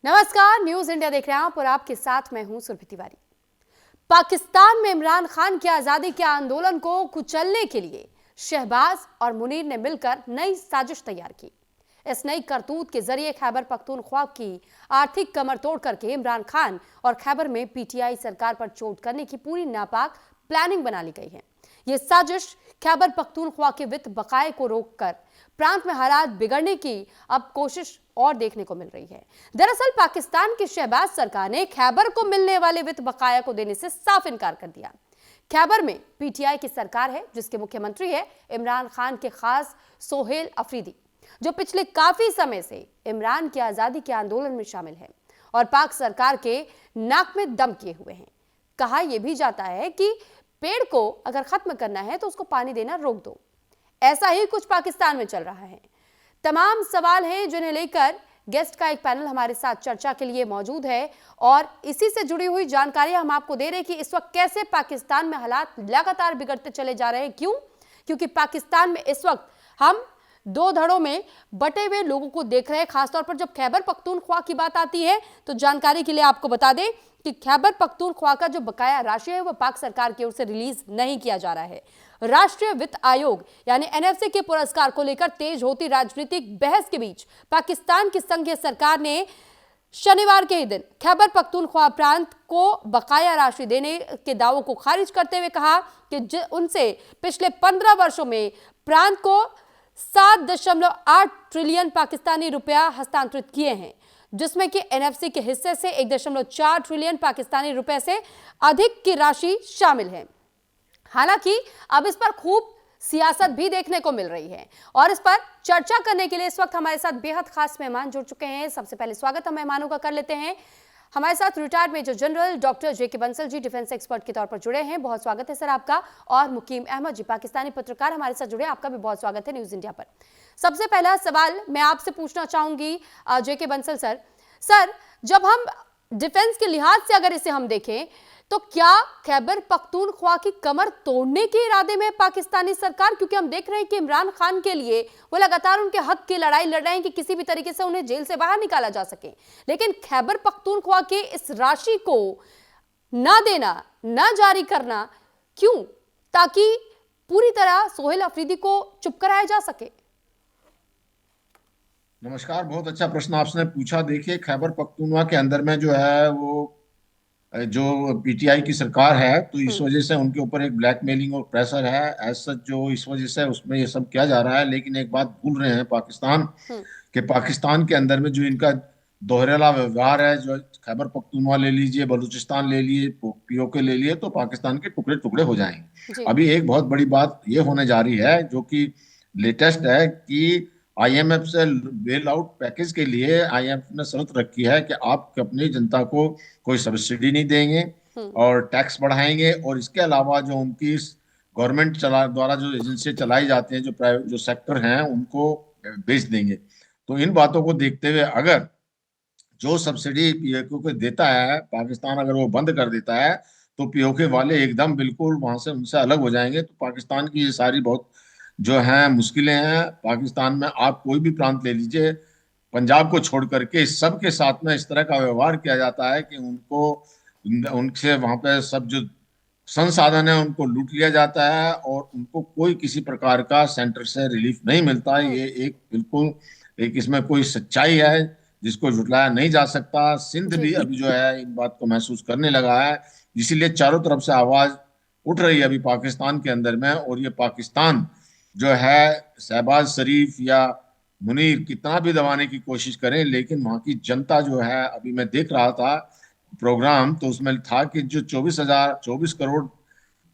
नमस्कार, news India देख रहे हैं आप और आपके साथ मैं हूं सुरभि तिवारी। पाकिस्तान में इमरान खान के आजादी के आंदोलन को कुचलने के लिए शहबाज और मुनीर ने मिलकर नई साजिश तैयार की। इस नई करतूत के जरिए खैबर पख्तूनख्वा की आर्थिक कमर तोड़ करके इमरान खान और खैबर में पीटीआई सरकार पर चोट करने की पूरी नापाक प्लानिंग बना ली गई है। यह साजिश खैबर पख्तूनख्वा के वित्त बकाये को रोककर प्रांत में हालात बिगड़ने की अब कोशिश और देखने को मिल रही है। दरअसल पाकिस्तान की शहबाज सरकार ने खैबर को मिलने वाले वित्त बकाया को देने से साफ इनकार कर दिया। खैबर में पीटीआई की सरकार है जिसके मुख्यमंत्री है इमरान खान के खास सोहेल अफरीदी, जो पिछले काफी समय से इमरान की आजादी के आंदोलन में शामिल है और पाक सरकार के नाक में दम किए हुए हैं। कहा यह भी जाता है कि पेड़ को अगर खत्म करना है तो उसको पानी देना रोक दो। ऐसा ही कुछ पाकिस्तान में चल रहा है। तमाम सवाल हैं जिन्हें लेकर गेस्ट का एक पैनल हमारे साथ चर्चा के लिए मौजूद है और इसी से जुड़ी हुई जानकारी हम आपको दे रहे हैं कि इस वक्त कैसे पाकिस्तान में हालात लगातार बिगड़ते चले जा रहे हैं। क्योंकि पाकिस्तान में इस वक्त हम दो धड़ों में बटे हुए लोगों को देख रहे हैं। खासतौर पर जब खैबर पख्तूनख्वा की बात आती है तो जानकारी के लिए आपको बता दें कि खैबर पख्तूनख्वा का जो बकाया राशि है वो पाक सरकार की ओर से रिलीज नहीं किया जा रहा है। राष्ट्रीय वित्त आयोग यानी एनएफसी के पुरस्कार को लेकर तेज होती राजनीतिक बहस के बीच पाकिस्तान की संघीय सरकार ने शनिवार के ही दिन खैबर पख्तूनख्वा प्रांत को बकाया राशि देने के दावों को खारिज करते हुए कहा कि उनसे पिछले 15 वर्षों में प्रांत को 7.8 ट्रिलियन पाकिस्तानी रुपया हस्तांतरित किए हैं, जिसमें कि एनएफसी के हिस्से से 1.4 ट्रिलियन पाकिस्तानी रुपए से अधिक की राशि शामिल है। हालांकि अब इस पर खूब सियासत भी देखने को मिल रही है और इस पर चर्चा करने के लिए इस वक्त हमारे साथ बेहद खास मेहमान जुड़ चुके हैं। सबसे पहले स्वागत हम मेहमानों का कर लेते हैं। हमारे साथ रिटायर्ड मेजर जनरल डॉक्टर जेके बंसल जी डिफेंस एक्सपर्ट के तौर पर जुड़े हैं, बहुत स्वागत है सर आपका। और मुकीम अहमद जी पाकिस्तानी पत्रकार हमारे साथ जुड़े, आपका भी बहुत स्वागत है न्यूज इंडिया पर। सबसे पहला सवाल मैं आपसे पूछना चाहूंगी जेके बंसल सर, जब हम डिफेंस के लिहाज से अगर इसे हम देखें तो क्या खैबर पख्तूनख्वा की कमर तोड़ने के इरादे में पाकिस्तानी सरकार, क्योंकि हम देख रहे हैं कि इमरान खान के लिए वो लगातार उनके हक की लड़ाई लड़ रहे हैं कि किसी भी तरीके से उन्हें जेल से बाहर निकाला जा सके, लेकिन खैबर पख्तूनख्वा के इस राशि को ना देना, ना जारी करना, क्यों? ताकि पूरी तरह सोहेल अफरीदी को चुप कराया जा सके। नमस्कार, बहुत अच्छा प्रश्न आपने पूछा। देखिए, खैबर पख्तूनख्वा के अंदर में जो है वो जो पीटीआई की सरकार है, तो इस वजह से उनके ऊपर एक ब्लैकमेलिंग और प्रेशर है एज सच, जो इस वजह से उसमें ये सब किया जा रहा है। लेकिन एक बात भूल रहे हैं पाकिस्तान के पाकिस्तान के अंदर में जो इनका दोहरेला व्यवहार है, जो खैबर पख्तूनख्वा ले लीजिए, बलूचिस्तान ले लिए, पीओके ले लिए, तो पाकिस्तान के टुकड़े टुकड़े हो जाएंगे। अभी एक बहुत बड़ी बात ये होने जा रही है जो कि लेटेस्ट है कि आईएमएफ से बेल आउट पैकेज के लिए आईएमएफ ने शर्त रखी है कि आप अपनी जनता को कोई सब्सिडी नहीं देंगे और टैक्स बढ़ाएंगे, और इसके अलावा जो उनकी गवर्नमेंट द्वारा जो एजेंसी चलाई जाती हैं, जो प्राइवेट जो सेक्टर हैं, उनको बेच देंगे। तो इन बातों को देखते हुए अगर जो सब्सिडी पीओके को देता है पाकिस्तान, अगर वो बंद कर देता है तो पीओके वाले एकदम बिल्कुल वहां से उनसे अलग हो जाएंगे। तो पाकिस्तान की ये सारी बहुत जो है मुश्किलें हैं। पाकिस्तान में आप कोई भी प्रांत ले लीजिए, पंजाब को छोड़ करके सब के साथ में इस तरह का व्यवहार किया जाता है कि उनको उनसे वहां पे सब जो संसाधन है उनको लूट लिया जाता है और उनको कोई किसी प्रकार का सेंटर से रिलीफ नहीं मिलता है। ये एक बिल्कुल एक इसमें कोई सच्चाई है जिसको झुटलाया नहीं जा सकता। सिंध भी अभी जो है इन बात को महसूस करने लगा है, इसीलिए चारों तरफ से आवाज उठ रही है अभी पाकिस्तान के अंदर में। और ये पाकिस्तान जो है शहबाज शरीफ या मुनीर कितना भी दबाने की कोशिश करें, लेकिन वहां की जनता जो है, अभी मैं देख रहा था प्रोग्राम, तो उसमें था कि जो 24 करोड़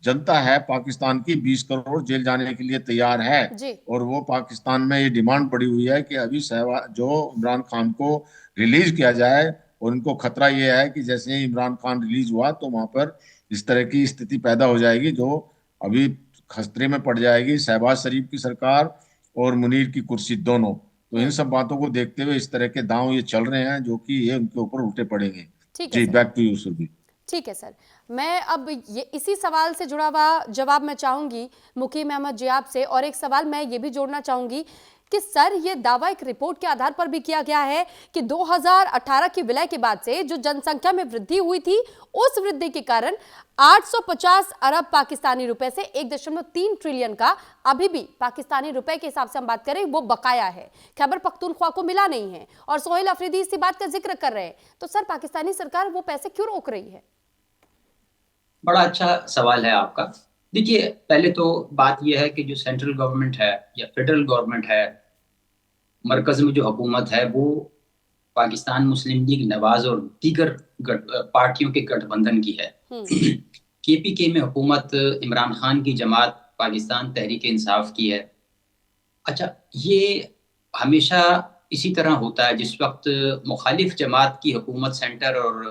जनता है पाकिस्तान की, 20 करोड़ जेल जाने के लिए तैयार है। और वो पाकिस्तान में ये डिमांड पड़ी हुई है कि अभी जो इमरान खान को रिलीज किया जाए। और उनको खतरा ये है कि जैसे ही इमरान खान रिलीज हुआ तो वहां पर इस तरह की स्थिति पैदा हो जाएगी जो अभी खतरे में पड़ जाएगी, शहबाज शरीफ की सरकार और मुनीर की कुर्सी दोनों। तो इन सब बातों को देखते हुए इस तरह के दांव ये चल रहे हैं जो कि ये उनके ऊपर उल्टे पड़ेंगे। जी, बैक टू यू सुरभि। ठीक है सर, मैं अब ये इसी सवाल से जुड़ा हुआ जवाब मैं चाहूंगी मुकीम अहमद जी आपसे, और एक सवाल मैं ये भी जोड़ना चाहूंगी कि सर ये दावा एक रिपोर्ट के आधार पर भी किया गया है कि 2018 के विलय के बाद से जो जनसंख्या में वृद्धि हुई थी, उस वृद्धि के कारण 850 अरब पाकिस्तानी रुपए से 1.3 ट्रिलियन का अभी भी पाकिस्तानी रुपए के हिसाब से हम बात करें वो बकाया है, खैबर पख्तूनख्वा को मिला नहीं है। और सोहेल अफरीदी इसी बात का जिक्र कर रहे हैं। तो सर पाकिस्तानी सरकार वो पैसे क्यों रोक रही है? बड़ा अच्छा सवाल है आपका। देखिए, पहले तो बात यह है कि जो सेंट्रल गवर्नमेंट है या फेडरल गवर्नमेंट है, मरकज में जो हुकूमत है, वो पाकिस्तान मुस्लिम लीग नवाज और दीगर पार्टियों के गठबंधन की है। केपीके में हुकूमत इमरान खान की जमात पाकिस्तान तहरीक इंसाफ की है। अच्छा, ये हमेशा इसी तरह होता है। जिस वक्त मुखालिफ जमात की हुकूमत सेंटर और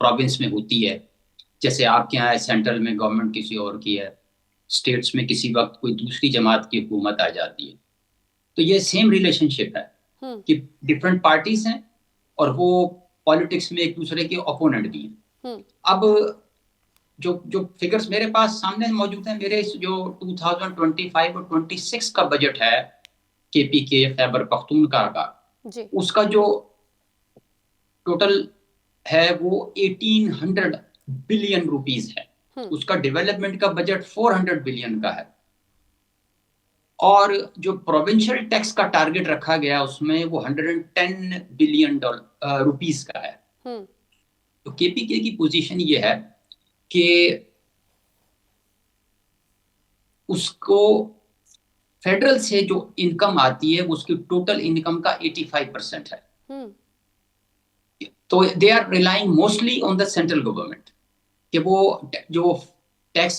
प्रोविंस में होती है, जैसे आपके यहाँ सेंट्रल में गवर्नमेंट किसी और की है, स्टेट्स में किसी वक्त कोई दूसरी जमात की हुकूमत आ जाती है, तो ये सेम रिलेशनशिप है कि डिफरेंट पार्टीज हैं और वो पॉलिटिक्स में एक दूसरे के ओपोनेंट भी हैं। अब जो फिगर्स मेरे पास सामने मौजूद हैं, मेरे जो 2025 और 26 का बजट है केपीके खैबर पख्तूनख्वा का, उसका जो टोटल है वो 1800 बिलियन रुपीस है। उसका डेवलपमेंट का बजट 400 बिलियन का है। और जो प्रोविंशियल टैक्स का टारगेट रखा गया उसमें वो 110 बिलियन रुपीस का है। तो केपीके की पोजीशन ये है कि उसको फेडरल से जो इनकम आती है वो उसकी टोटल इनकम का 85% है। तो they are relying mostly on the central government कि वो जो टैक्स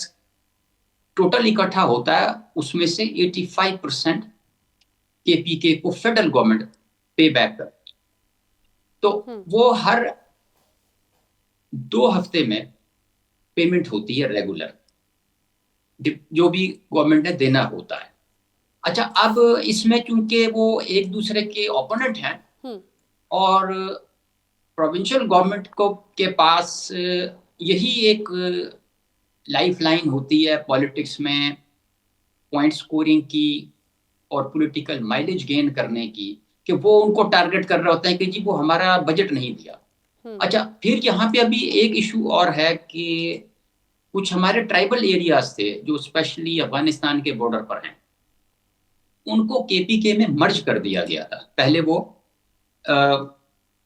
टोटल इकट्ठा होता है उसमें से 85% केपीके को फेडरल गवर्नमेंट पे बैक करती। तो वो हर 2 हफ्ते में पेमेंट होती है रेगुलर, जो भी गवर्नमेंट ने देना होता है। अच्छा, अब इसमें चूंकि वो एक दूसरे के ओपोनेंट हैं और प्रोविंशियल गवर्नमेंट को के पास यही एक लाइफ लाइन होती है पॉलिटिक्स में पॉइंट स्कोरिंग की और पॉलिटिकल माइलेज गेन करने की, कि वो उनको टारगेट कर रहे होते हैं कि जी वो हमारा बजट नहीं दिया। अच्छा, फिर यहाँ पे अभी एक इशू और है कि कुछ हमारे ट्राइबल एरियाज थे जो स्पेशली अफगानिस्तान के बॉर्डर पर हैं, उनको केपीके में मर्ज कर दिया गया था। पहले वो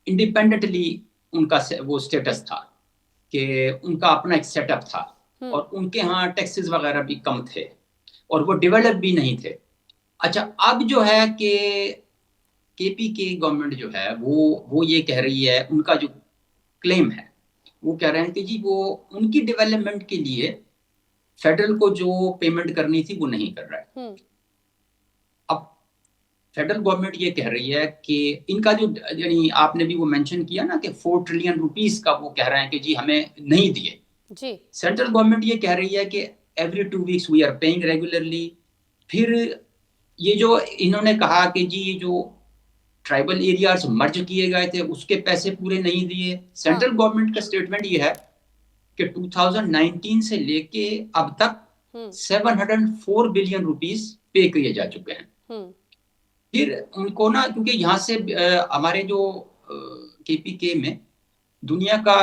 इंडिपेंडेंटली उनका वो स्टेटस था कि उनका अपना एक सेटअप था और उनके यहाँ टैक्सेस वगैरह भी कम थे और वो डेवलप भी नहीं थे। अच्छा, अब जो है कि केपीके गवर्नमेंट जो है वो ये कह रही है, उनका जो क्लेम है वो कह रहे हैं कि जी वो उनकी डेवलपमेंट के लिए फेडरल को जो पेमेंट करनी थी वो नहीं कर रहा है। अब फेडरल गवर्नमेंट ये कह रही है कि इनका जो, यानी आपने भी वो मेंशन किया ना कि 4 ट्रिलियन रुपीस का वो कह रहे हैं कि जी हमें नहीं दिए जी। सेंट्रल गवर्नमेंट ये कह रही है कि every 2 weeks we are paying regularly. फिर ये जो इन्होंने कहा कि जी जो ट्राइबल एरियाज मर्ज किए गए थे उसके पैसे पूरे नहीं दिए। सेंट्रल गवर्नमेंट का स्टेटमेंट ये है कि 2019 से लेके अब तक 704 बिलियन रुपीस पे किए जा चुके हैं। फिर उनको ना, क्योंकि यहाँ से हमारे जो केपीके में दुनिया का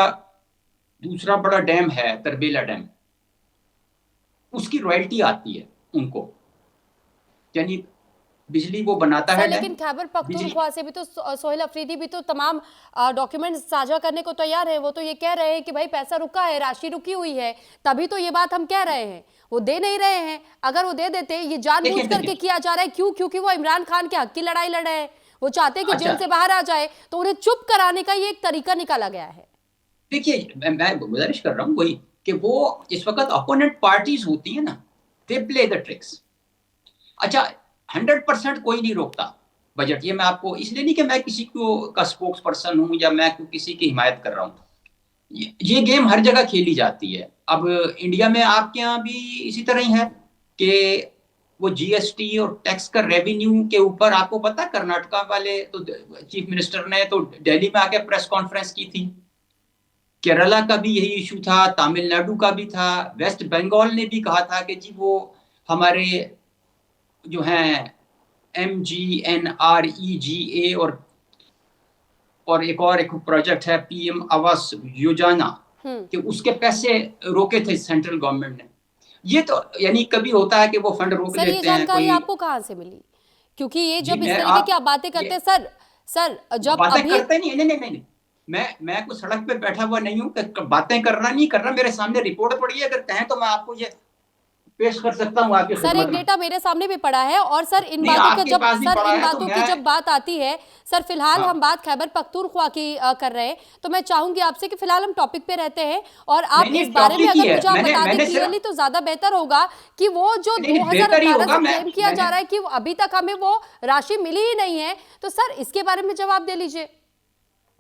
दूसरा बड़ा डैम है तरबेला डैम, उसकी रॉयल्टी आती है उनको, यानी बिजली वो बनाता है। लेकिन खैबर पख्तूनख्वा से भी तो सोहेल अफरीदी भी तो तमाम डॉक्यूमेंट्स साझा करने को तैयार है। वो तो ये कह रहे हैं कि भाई पैसा रुका है, राशि रुकी हुई है, तभी तो ये बात हम कह रहे हैं। वो दे नहीं रहे हैं। अगर वो दे देते, ये जानबूझ करके किया जा रहा है। क्यों? क्योंकि वो इमरान खान के हक की लड़ाई लड़ रहे हैं। वो चाहते हैं कि जेल से बाहर आ जाए, तो उन्हें चुप कराने का ये एक तरीका निकाला गया है। देखिए, मैं गुजारिश कर रहा हूँ वही कि वो इस वक्त अपोनेंट पार्टीज होती है ना, दे प्ले द ट्रिक्स। अच्छा, 100% कोई नहीं रोकता बजट। ये मैं आपको इसलिए नहीं कि मैं किसी को का स्पोक्स पर्सन हूं या मैं किसी की हिमायत कर रहा हूं। ये गेम हर जगह खेली जाती है। अब इंडिया में आपके यहाँ भी इसी तरह ही है कि वो जीएसटी और टैक्स का रेवेन्यू के ऊपर, आपको पता, कर्नाटका वाले तो चीफ मिनिस्टर ने तो दिल्ली में आके प्रेस कॉन्फ्रेंस की थी। केरला का भी यही इशू था, तमिलनाडु का भी था, वेस्ट बंगाल ने भी कहा था कि जी वो हमारे जो हैं MGNREGA और एक प्रोजेक्ट है PM आवास योजना कि उसके पैसे रोके थे सेंट्रल गवर्नमेंट ने। ये तो यानी कभी होता है कि वो फंड रोक सर, ये लेते हैं जानकारी कोई। आपको कहाँ से मिली? क्योंकि ये जी जब इस मैं तरीके की आप बातें ये करते हैं सर जब बातें अभी करते नहीं, नहीं। मैं कुछ सड़क पे बैठा हुआ नहीं हूँ, बातें करना नहीं करना, मेरे सामने रिपोर्ट पड़ी है, अगर कहें तो मैं आपको ये पेश कर सकता हूँ आपकी सर खिदमत एक में। डेटा मेरे सामने भी पड़ा है। और सर इन नहीं, बातों का आपके जब पास भी सर पड़ा इन है तो बातों की मैं जब बात आती है सर, फिलहाल हम हाँ बात खैबर पख्तूनख्वा की कर रहे हैं, तो मैं चाहूंगी आपसे कि फिलहाल हम टॉपिक पे रहते हैं और आप नहीं इस बारे में टॉपिक ही अगर है। मुझे आप मैंने बता दें मैंने क्लियरली सिर्फ तो ज्यादा बेहतर होगा कि वो जो नहीं बेहतर ही 2018 होगा। से क्लेम किया जा मैंने रहा है कि अभी तक हमें वो राशि मिली ही नहीं है, तो सर इसके बारे में जवाब दे लीजिए।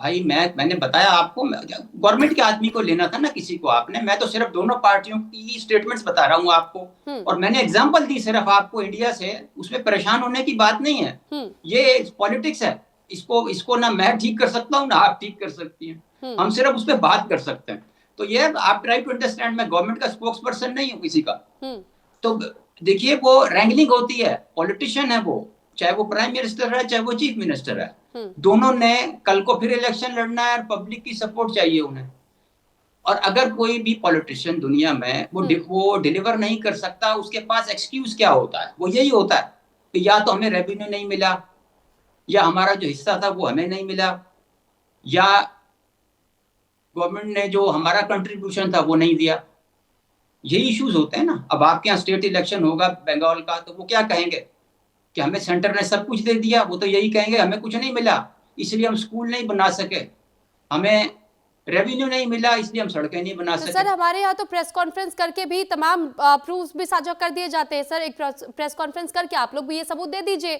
भाई मैंने बताया आपको, गवर्नमेंट के आदमी को लेना था ना किसी को आपने, मैं तो सिर्फ दोनों पार्टियों की स्टेटमेंट्स बता रहा हूँ आपको। और मैंने एग्जांपल दी सिर्फ आपको इंडिया से, उसमें परेशान होने की बात नहीं है। ये पॉलिटिक्स है, इसको ना मैं ठीक कर सकता हूँ ना आप ठीक कर सकती हैं, हम सिर्फ उस पर बात कर सकते हैं। तो ये आप ट्राई टू अंडरस्टैंड, मैं गवर्नमेंट का स्पोक्स पर्सन नहीं हूँ किसी का। तो देखिए वो रैंगलिंग होती है, पॉलिटिशियन है वो, चाहे वो प्राइम मिनिस्टर है चाहे वो चीफ मिनिस्टर है, दोनों ने कल को फिर इलेक्शन लड़ना है और पब्लिक की सपोर्ट चाहिए उन्हें। और अगर कोई भी पॉलिटिशियन दुनिया में वो डिलीवर नहीं कर सकता, उसके पास एक्सक्यूज क्या होता है? वो यही होता है कि या तो हमें रेवेन्यू नहीं मिला, या हमारा जो हिस्सा था वो हमें नहीं मिला, या गवर्नमेंट ने जो हमारा कंट्रीब्यूशन था वो नहीं दिया। यही इश्यूज होते हैं ना। अब आपके यहाँ स्टेट इलेक्शन होगा बंगाल का, तो वो क्या कहेंगे कि हमें सेंटर ने सब कुछ दे दिया? वो तो यही कहेंगे हमें कुछ नहीं मिला इसलिए हम स्कूल नहीं बना सके, हमें रेवेन्यू नहीं मिला इसलिए हम सड़कें नहीं बना तो सके। सर हमारे यहाँ तो प्रेस कॉन्फ्रेंस करके भी तमाम प्रूफ्स भी साझा कर दिए जाते हैं। सर एक प्रेस कॉन्फ्रेंस करके आप लोग भी ये सबूत दे दीजिए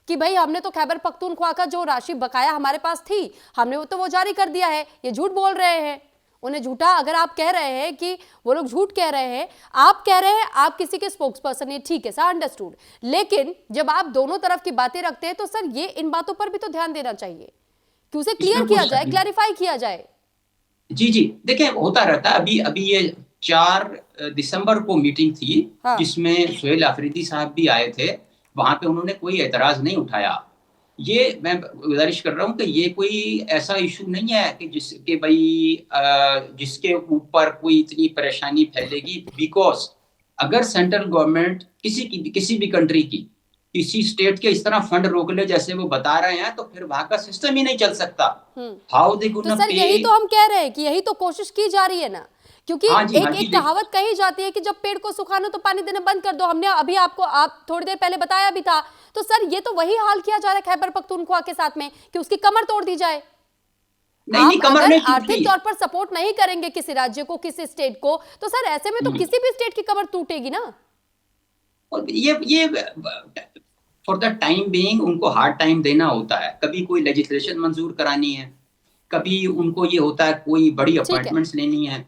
कि भाई हमने तो खैबर पख्तूनख्वा का जो राशि बकाया हमारे पास थी हमने वो जारी कर दिया है। ये झूठ बोल रहे हैं, उन्हें झूठा अगर आप कह रहे हैं कि वो लोग झूठ कह रहे हैं, आप कह रहे हैं आप किसी के स्पोक्स पर्सन है, ठीक है सर, अंडरस्टूड। लेकिन जब आप दोनों तरफ की बातें रखते हैं तो सर ये इन बातों पर भी तो ध्यान देना चाहिए कि उसे क्लियर किया जाए, क्लैरिफाई किया जाए। जी देखिए होता रहता है। अभी ये 4 दिसंबर को मीटिंग थी, हाँ। जिसमें सोहेल अफरीदी साहब भी आए थे। वहां पे उन्होंने कोई एतराज नहीं उठाया। ये मैं गुजारिश कर रहा हूँ कि ये कोई ऐसा इशू नहीं है कि जिसके जिसके ऊपर कोई इतनी परेशानी फैलेगी। बिकॉज अगर सेंट्रल गवर्नमेंट किसी भी कंट्री की किसी स्टेट के इस तरह फंड रोक ले जैसे वो बता रहे हैं, तो फिर वहां का सिस्टम ही नहीं चल सकता। हाउ दे तो सर यही तो हम कह रहे हैं कि यही तो कोशिश की जा रही है ना, क्योंकि एक कहावत कही जाती है कि जब पेड़ को सुखाना तो पानी देना बंद कर दो। हमने अभी आप थोड़ी देर पहले बताया भी था। तो सर ये तो वही हाल किया जा रहा है खैबर पख्तूनख्वा के साथ में कि उसकी कमर तोड़ दी जाए। नहीं, कमर अगर नहीं आर्थिक तौर पर सपोर्ट नहीं करेंगे किसी राज्य को, किसी स्टेट को, तो सर ऐसे में तो किसी भी स्टेट की कमर टूटेगी ना। और ये फॉर द टाइम बीइंग उनको हार्ड टाइम देना होता है। कभी कोई लेजिस्लेशन मंजूर करानी है, कभी उनको ये होता है कोई बड़ी अपॉइंटमेंट्स लेनी है,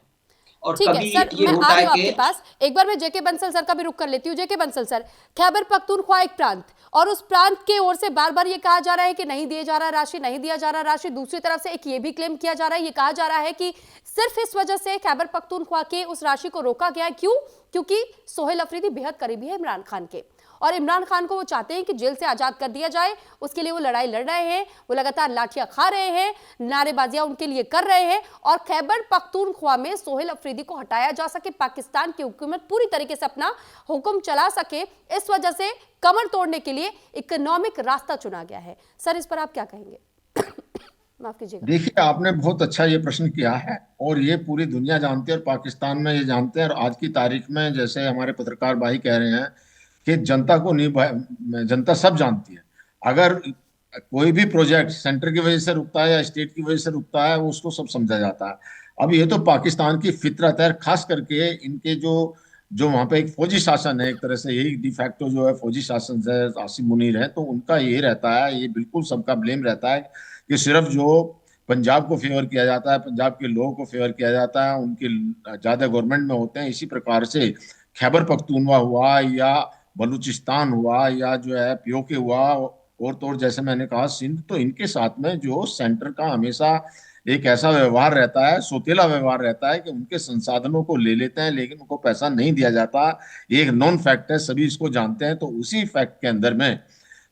और ठीक कभी है सर, ये मैं होता आ रही है हूँ कि आपके पास। एक बार मैं जेके बंसल सर का भी रुख कर लेती हूँ। जेके बंसल सर, खैबर पख्तूनख्वा एक प्रांत, और उस प्रांत के ओर से बार बार ये कहा जा रहा है कि नहीं दिया जा रहा राशि, नहीं दिया जा रहा राशि। दूसरी तरफ से एक ये भी क्लेम किया जा रहा है, ये कहा जा रहा है कि सिर्फ इस वजह से खैबर पख्तूनख्वा के उस राशि को रोका गया है। क्यों? क्योंकि सोहेल अफरीदी बेहद करीबी है इमरान खान के, और इमरान खान को वो चाहते हैं कि जेल से आजाद कर दिया जाए। उसके लिए वो लड़ाई लड़ रहे हैं, वो लगातार लाठियां खा रहे हैं, नारेबाजियां उनके लिए कर रहे हैं, और खैबर पख्तूनख्वा में सोहेल अफरीदी को हटाया जा सके, पाकिस्तान की हुकूमत पूरी तरीके से अपना हुक्म चला सके, इस वजह से कमर तोड़ने के लिए इकोनॉमिक रास्ता चुना गया है। सर इस पर आप क्या कहेंगे? माफ कीजिएगा। देखिए, आपने बहुत अच्छा ये प्रश्न किया है, और ये पूरी दुनिया जानती है और पाकिस्तान में ये जानते हैं। और आज की तारीख में जैसे हमारे पत्रकार भाई कह रहे हैं कि जनता को नहीं, जनता सब जानती है। अगर कोई भी प्रोजेक्ट सेंटर की वजह से रुकता है या स्टेट की वजह से रुकता है, वो उसको सब समझा जाता है। अब ये तो पाकिस्तान की फितरत है, खास करके इनके जो जो वहाँ पे एक फौजी शासन है, एक तरह से यही डिफैक्टो जो है फौजी शासन है, आसिम मुनीर है, तो उनका ये रहता है, ये बिल्कुल सबका ब्लेम रहता है कि सिर्फ जो पंजाब को फेवर किया जाता है, पंजाब के लोगों को फेवर किया जाता है, उनके ज्यादा गवर्नमेंट में होते हैं। इसी प्रकार से खैबर पख्तूनवा हुआ या बलूचिस्तान हुआ या जो है पीओके हुआ, और तो और जैसे मैंने कहा सिंध, तो इनके साथ में जो सेंटर का हमेशा एक ऐसा व्यवहार रहता है, सोतेला व्यवहार रहता है कि उनके संसाधनों को ले लेते हैं लेकिन उनको पैसा नहीं दिया जाता। ये एक नॉन फैक्ट है, सभी इसको जानते हैं। तो उसी फैक्ट के अंदर में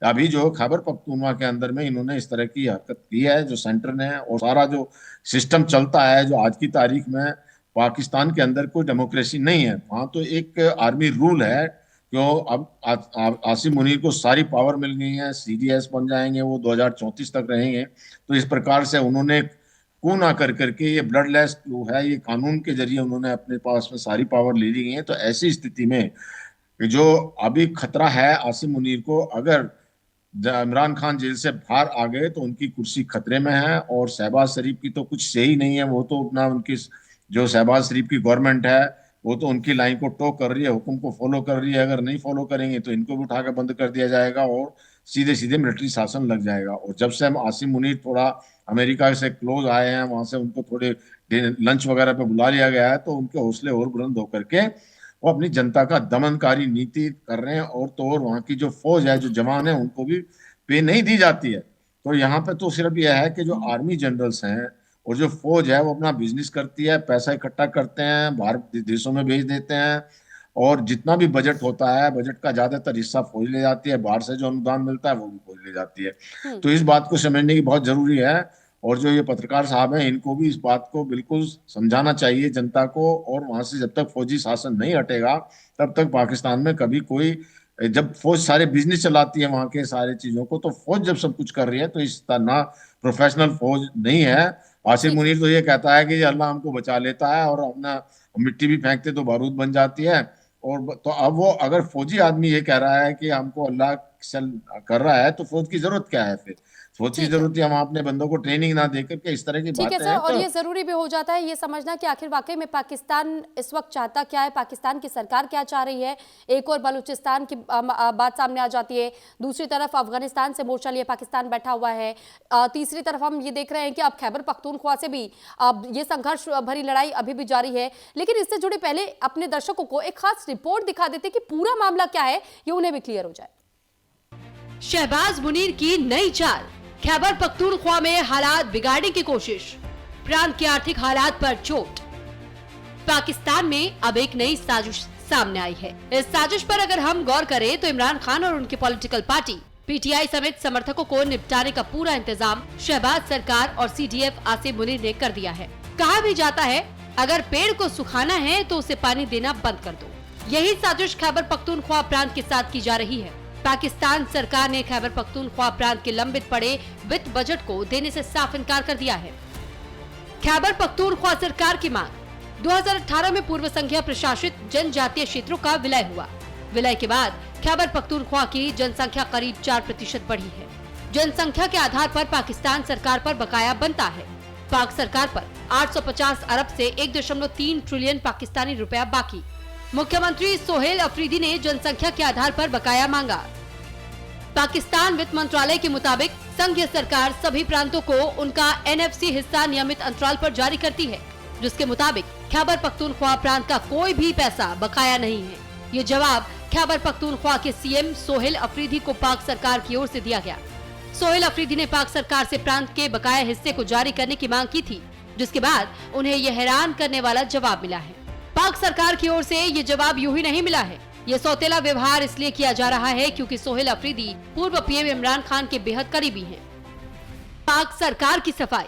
अभी जो खैबर पख्तूनवा के अंदर में इन्होंने इस तरह की हरकत की है, जो सेंटर ने, और सारा जो सिस्टम चलता है, जो आज की तारीख में पाकिस्तान के अंदर कोई डेमोक्रेसी नहीं है, वहां तो एक आर्मी रूल है। क्यों अब आसिम मुनीर को सारी पावर मिल गई है, सीडीएस बन जाएंगे, वो 2034 तक रहेंगे। तो इस प्रकार से उन्होंने कू ना कर करके, ये ब्लडलेस जो है, ये कानून के जरिए उन्होंने अपने पास में सारी पावर ले ली है। तो ऐसी स्थिति में जो अभी खतरा है आसिम मुनीर को, अगर इमरान खान जेल से बाहर आ गए तो उनकी कुर्सी खतरे में है। और शहबाज शरीफ की तो कुछ से ही नहीं है, वो तो अपना उनकी जो शहबाज शरीफ की गवर्नमेंट है वो तो उनकी लाइन को टो कर रही है, हुक्म को फॉलो कर रही है। अगर नहीं फॉलो करेंगे तो इनको भी उठा कर बंद कर दिया जाएगा और सीधे सीधे मिलिट्री शासन लग जाएगा। और जब से हम आसिम मुनीर थोड़ा अमेरिका से क्लोज आए हैं, वहां से उनको थोड़े लंच वगैरह पे बुला लिया गया है, तो उनके हौसले और बुलंद होकर के वो अपनी जनता का दमनकारी नीति कर रहे हैं। और तो और वहां की जो फौज है, जो जवान है, उनको भी पे नहीं दी जाती है। तो यहाँ पे तो सिर्फ यह है कि जो आर्मी जनरल्स हैं और जो फौज है वो अपना बिजनेस करती है, पैसा इकट्ठा करते हैं, बाहर देशों में भेज देते हैं। और जितना भी बजट होता है, बजट का ज्यादातर हिस्सा फौज ले जाती है, बाहर से जो अनुदान मिलता है वो भी फौज ले जाती है। तो इस बात को समझने की बहुत जरूरी है। और जो ये पत्रकार साहब हैं, इनको भी इस बात को बिल्कुल समझाना चाहिए जनता को। और वहां से जब तक फौजी शासन नहीं हटेगा तब तक पाकिस्तान में कभी कोई, जब फौज सारे बिजनेस चलाती है वहां के सारे चीजों को, तो फौज जब सब कुछ कर रही है तो इस तरह प्रोफेशनल फौज नहीं है। आसिम मुनीर तो ये कहता है कि अल्लाह हमको बचा लेता है और अपना मिट्टी भी फेंकते तो बारूद बन जाती है। और तो अब वो अगर फौजी आदमी ये कह रहा है कि हमको अल्लाह कर रहा है, तो फौज की जरूरत क्या है फिर? फौज की जरूरत है हम अपने बंदों को ट्रेनिंग ना देकर के इस तरह की ठीक है बातें सर, हैं। और तो ये जरूरी भी हो जाता है ये समझना कि आखिर वाकई में पाकिस्तान इस वक्त चाहता क्या है, पाकिस्तान की सरकार क्या चाह रही है। एक और बलूचिस्तान की बात सामने आ जाती है, दूसरी तरफ अफगानिस्तान से मोर्चा लिए पाकिस्तान बैठा हुआ है, तीसरी तरफ हम ये देख रहे हैं कि अब खैबर पख्तूनख्वा से भी ये संघर्ष भरी लड़ाई अभी भी जारी है। लेकिन इससे जुड़े पहले अपने दर्शकों को एक खास रिपोर्ट दिखा देते कि पूरा मामला क्या है, ये उन्हें भी क्लियर हो जाए। शहबाज मुनीर की नई चाल, खैबर पख्तूनख्वा में हालात बिगाड़ने की कोशिश, प्रांत के आर्थिक हालात पर चोट। पाकिस्तान में अब एक नई साजिश सामने आई है। इस साजिश पर अगर हम गौर करें तो इमरान खान और उनकी पॉलिटिकल पार्टी पीटीआई समेत समर्थकों को निपटाने का पूरा इंतजाम शहबाज सरकार और सीडीएफ आसिम मुनीर ने कर दिया है। कहा भी जाता है अगर पेड़ को सुखाना है तो उसे पानी देना बंद कर दो। यही साजिश खैबर पख्तूनख्वा प्रांत के साथ की जा रही है। पाकिस्तान सरकार ने खैबर पख्तूनख्वा प्रांत के लंबित पड़े वित्त बजट को देने से साफ इनकार कर दिया है। खैबर पख्तूनख्वा सरकार की मांग, 2018 में पूर्व संघीय प्रशासित जनजातीय क्षेत्रों का विलय हुआ। विलय के बाद खैबर पख्तूनख्वा की जनसंख्या करीब 4% बढ़ी है। जनसंख्या के आधार पर पाकिस्तान सरकार पर बकाया बनता है। पाक सरकार पर 850 अरब से 1.3 ट्रिलियन पाकिस्तानी रुपया बाकी। मुख्यमंत्री सोहेल अफरीदी ने जनसंख्या के आधार पर बकाया मांगा। पाकिस्तान वित्त मंत्रालय के मुताबिक संघीय सरकार सभी प्रांतों को उनका एनएफसी हिस्सा नियमित अंतराल पर जारी करती है, जिसके मुताबिक खैबर पख्तूनख्वा प्रांत का कोई भी पैसा बकाया नहीं है। ये जवाब खैबर पख्तूनख्वा के सीएम सोहेल अफरीदी को पाक सरकार की ओर से दिया गया। सोहेल अफरीदी ने पाक सरकार से प्रांत के बकाया हिस्से को जारी करने की मांग की थी, जिसके बाद उन्हें यह हैरान करने वाला जवाब मिला है। पाक सरकार की ओर से ये जवाब यूं ही नहीं मिला है। ये सौतेला व्यवहार इसलिए किया जा रहा है क्योंकि सोहेल अफरीदी पूर्व पीएम इमरान खान के बेहद करीबी हैं। पाक सरकार की सफाई,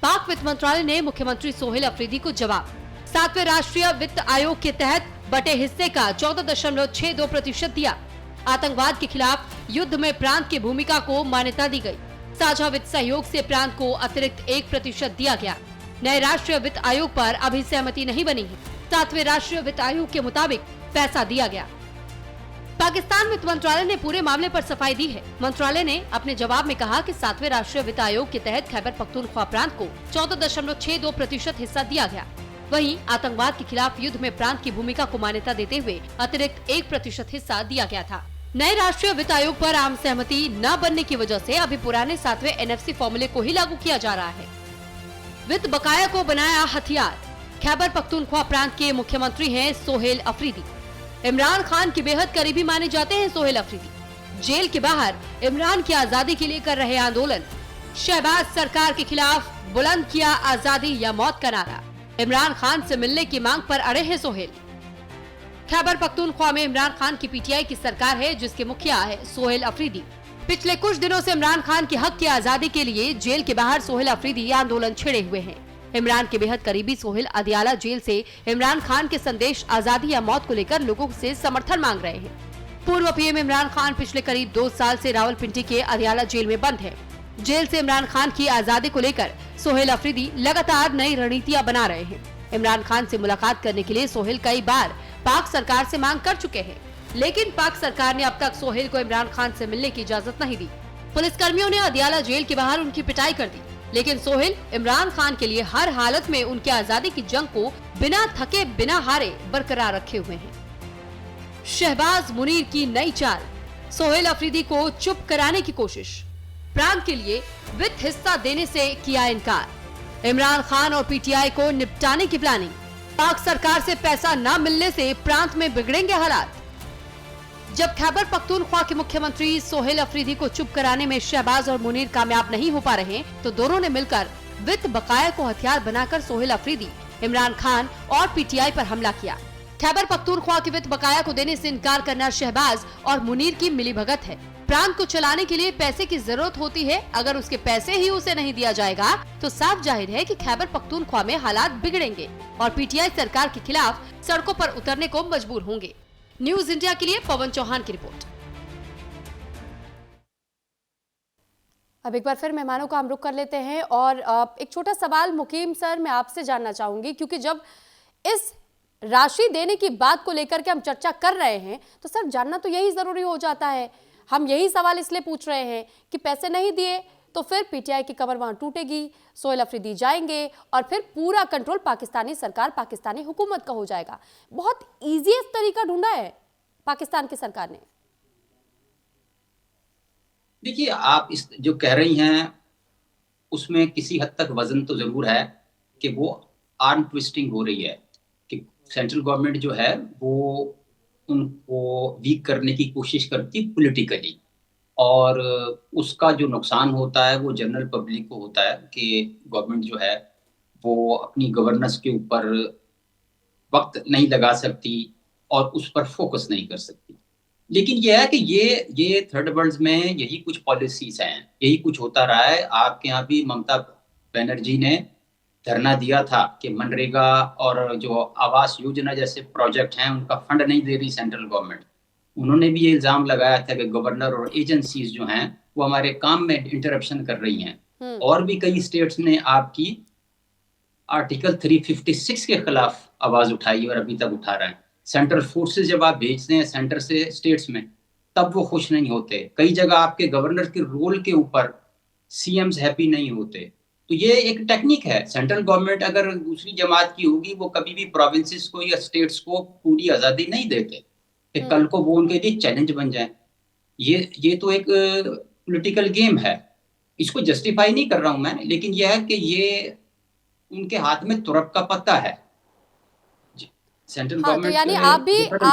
पाक वित्त मंत्रालय ने मुख्यमंत्री सोहेल अफरीदी को जवाब 7वें राष्ट्रीय वित्त आयोग के तहत बटे हिस्से का 14.62% दिया। आतंकवाद के खिलाफ युद्ध में प्रांत की भूमिका को मान्यता दी गई। साझा वित्त सहयोग से प्रांत को अतिरिक्त 1% दिया गया। नए राष्ट्रीय वित्त आयोग पर अभी सहमति नहीं बनी है। 7वें राष्ट्रीय वित्त आयोग के मुताबिक पैसा दिया गया। पाकिस्तान वित्त मंत्रालय ने पूरे मामले पर सफाई दी है। मंत्रालय ने अपने जवाब में कहा कि 7वें राष्ट्रीय वित्त आयोग के तहत खैबर पख्तूनख्वा प्रांत को 14.62% हिस्सा दिया गया। वहीं आतंकवाद के खिलाफ युद्ध में प्रांत की भूमिका को मान्यता देते हुए अतिरिक्त 1% हिस्सा दिया गया था। नए राष्ट्रीय वित्त आयोग पर आम सहमति न बनने की वजह से अभी पुराने 7वें एनएफसी फॉर्मूले को ही लागू किया जा रहा है। वित्त बकाया को बनाया हथियार, खैबर पख्तूनख्वा प्रांत के मुख्यमंत्री हैं सोहेल अफरीदी। इमरान खान के बेहद करीबी माने जाते हैं सोहेल अफरीदी। जेल के बाहर इमरान की आजादी के लिए कर रहे आंदोलन, शहबाज सरकार के खिलाफ बुलंद किया आजादी या मौत का नारा। इमरान खान से मिलने की मांग पर अड़े हैं सोहेल। खैबर पख्तूनख्वा में इमरान खान की पीटीआई की सरकार है, जिसके मुखिया है सोहेल अफरीदी। पिछले कुछ दिनों से इमरान खान के हक की आजादी के लिए जेल के बाहर सोहेल अफरीदी आंदोलन छेड़े हुए हैं। इमरान के बेहद करीबी सोहेल अदियाला जेल से इमरान खान के संदेश आजादी या मौत को लेकर लोगों से समर्थन मांग रहे हैं। पूर्व पीएम इमरान खान पिछले करीब 2 साल से रावलपिंडी के अदियाला जेल में बंद है। जेल से इमरान खान की आजादी को लेकर सोहेल अफरीदी लगातार नई रणनीतियां बना रहे हैं। इमरान खान से मुलाकात करने के लिए सोहेल कई बार पाक सरकार से मांग कर चुके हैं, लेकिन पाक सरकार ने अब तक सोहेल को इमरान खान से मिलने की इजाजत नहीं दी। पुलिसकर्मियों ने अदियाला जेल के बाहर उनकी पिटाई कर दी, लेकिन सोहेल इमरान खान के लिए हर हालत में उनकी आजादी की जंग को बिना थके बिना हारे बरकरार रखे हुए हैं। शहबाज मुनीर की नई चाल, सोहेल अफरीदी को चुप कराने की कोशिश, प्रांत के लिए वित्त हिस्सा देने से किया इनकार। इमरान खान और पीटीआई को निपटाने की प्लानिंग, पाक सरकार से पैसा न मिलने से प्रांत में बिगड़ेंगे हालात। जब खैबर पख्तूनख्वा के मुख्यमंत्री सोहेल अफरीदी को चुप कराने में शहबाज और मुनीर कामयाब नहीं हो पा रहे, तो दोनों ने मिलकर वित्त बकाया को हथियार बनाकर सोहेल अफरीदी, इमरान खान और पीटीआई पर हमला किया। खैबर पख्तूनख्वा के वित्त बकाया को देने से इनकार करना शहबाज और मुनीर की मिलीभगत है। प्रांत को चलाने के लिए पैसे की जरूरत होती है, अगर उसके पैसे ही उसे नहीं दिया जाएगा तो साफ जाहिर है कि खैबर पख्तूनख्वा में हालात बिगड़ेंगे और पीटीआई सरकार के खिलाफ सड़कों पर उतरने को मजबूर होंगे। न्यूज इंडिया के लिए पवन चौहान की रिपोर्ट। अब एक बार फिर मेहमानों का हम रुख कर लेते हैं और एक छोटा सवाल मुकीम सर मैं आपसे जानना चाहूंगी, क्योंकि जब इस राशि देने की बात को लेकर के हम चर्चा कर रहे हैं तो सर जानना तो यही जरूरी हो जाता है। हम यही सवाल इसलिए पूछ रहे हैं कि पैसे नहीं दिए तो फिर पीटीआई की कमर वहां टूटेगी, सोहेल अफरीदी जाएंगे और फिर पूरा कंट्रोल पाकिस्तानी सरकार, पाकिस्तानी हुकूमत का हो जाएगा। बहुत इजीएस्ट तरीका ढूंढा है पाकिस्तान की सरकार ने। देखिए, आप इस जो कह रही हैं उसमें किसी हद तक वजन तो जरूर है कि वो आर्म ट्विस्टिंग हो रही है कि सेंट्रल गवर्नमेंट जो है वो उनको वीक करने की कोशिश करती पॉलिटिकली, और उसका जो नुकसान होता है वो जनरल पब्लिक को होता है कि गवर्नमेंट जो है वो अपनी गवर्नेंस के ऊपर वक्त नहीं लगा सकती और उस पर फोकस नहीं कर सकती। लेकिन यह है कि ये थर्ड वर्ल्ड में यही कुछ पॉलिसीज हैं, यही कुछ होता रहा है। आपके यहाँ भी ममता बनर्जी ने धरना दिया था कि मनरेगा और जो आवास योजना जैसे प्रोजेक्ट हैं उनका फंड नहीं दे रही सेंट्रल गवर्नमेंट। उन्होंने भी ये इल्जाम लगाया था कि गवर्नर और एजेंसीज जो हैं वो हमारे काम में इंटरप्शन कर रही हैं। और भी कई स्टेट्स ने आपकी आर्टिकल 356 के खिलाफ आवाज उठाई और अभी तक उठा रहे हैं। सेंट्रल फोर्सेस जब आप भेजते हैं सेंटर से स्टेट्स में तब वो खुश नहीं होते। कई जगह आपके गवर्नर के रोल के ऊपर सीएम्स हैप्पी नहीं होते। तो ये एक टेक्निक है। सेंट्रल गवर्नमेंट अगर दूसरी जमात की होगी वो कभी भी प्रोविंसेस को या स्टेट्स को पूरी आजादी नहीं देते कि कल को वो उनके लिए चैलेंज बन जाए। ये तो एक पॉलिटिकल गेम है, इसको जस्टिफाई नहीं कर रहा हूं मैं, लेकिन यह है कि ये उनके हाथ में तुरप का पत्ता है सेंट्रल गवर्नमेंट। तो यानी आप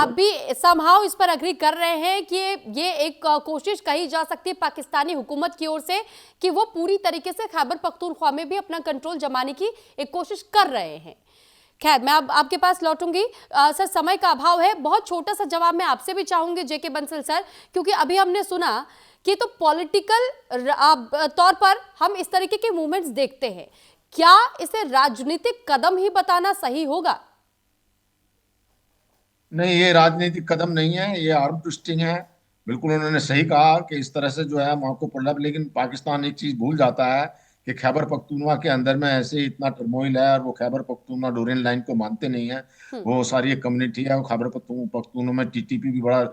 भी समहाउ इस पर एग्री कर रहे हैं कि ये एक कोशिश कही जा सकती है पाकिस्तानी हुकूमत की ओर से कि वो पूरी तरीके से खैबर पख्तूनख्वा में भी अपना कंट्रोल जमाने की एक कोशिश कर रहे हैं। खैर, मैं अब आपके पास लौटूंगी। सर, समय का अभाव है, बहुत छोटा सा जवाब मैं आपसे भी चाहूंगी जेके बंसल सर, क्योंकि अभी हमने सुना कि तो पॉलिटिकल तौर पर हम इस तरीके के मूवमेंट्स देखते हैं, क्या इसे राजनीतिक कदम ही बताना सही होगा? नहीं, ये राजनीतिक कदम नहीं है, ये आर्म ट्विस्टिंग है। बिल्कुल उन्होंने सही कहा कि इस तरह से जो है मौके पर लब, लेकिन पाकिस्तान एक चीज भूल जाता है कि खैबर पख्तूनख्वा के अंदर में ऐसे इतना टर्मोइल है और वो खैबर पख्तूनख्वा डोरियन लाइन को मानते नहीं है। वो सारी एक कम्युनिटी है, वो खैबर पख्तूनख्वा में टीटीपी भी बड़ा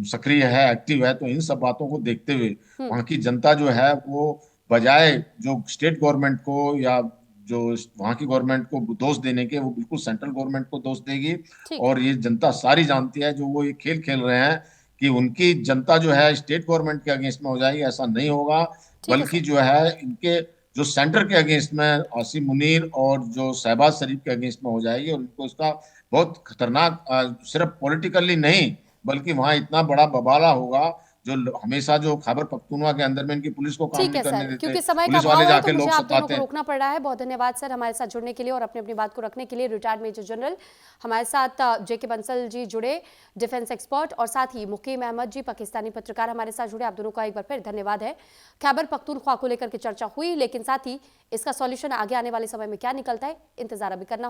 सक्रिय है, एक्टिव है। तो इन सब बातों को देखते हुए वहाँ की जनता जो है वो बजाय जो स्टेट गवर्नमेंट को या जो वहाँ की गवर्नमेंट को दोष देने के, वो बिल्कुल सेंट्रल गवर्नमेंट को दोष देगी। और ये जनता सारी जानती है, जो वो ये खेल खेल रहे हैं कि उनकी जनता जो है स्टेट गवर्नमेंट के अगेंस्ट में हो जाएगी, ऐसा नहीं होगा। बल्कि जो है इनके जो सेंटर के अगेंस्ट में आसिम मुनीर और जो शहबाज शरीफ के अगेंस्ट में हो जाएगी। और उनको इसका बहुत खतरनाक सिर्फ पॉलिटिकली नहीं बल्कि वहाँ इतना बड़ा बवाला होगा हमेशा जो खैबर पख्तूनवा के अंदर में इनकी पुलिस को काम ठीक है नहीं करने सर, देते, क्योंकि समय का पुलिस अभाव वाले है तो जाके मुझे लोग आप दोनों सताते को हैं। रोकना पड़ रहा है। बहुत धन्यवाद सर हमारे साथ जुड़ने के लिए और अपनी अपनी बात को रखने के लिए। रिटायर्ड मेजर जनरल हमारे साथ जेके बंसल जी जुड़े, डिफेंस एक्सपर्ट, और साथ ही मुकीम अहमद जी पाकिस्तानी पत्रकार हमारे साथ जुड़े। आप दोनों का एक बार फिर धन्यवाद है। खैबर पख्तूनख्वा को लेकर के चर्चा हुई, लेकिन साथ ही इसका सॉल्यूशन आगे आने वाले समय में क्या निकलता है, इंतजार अभी करना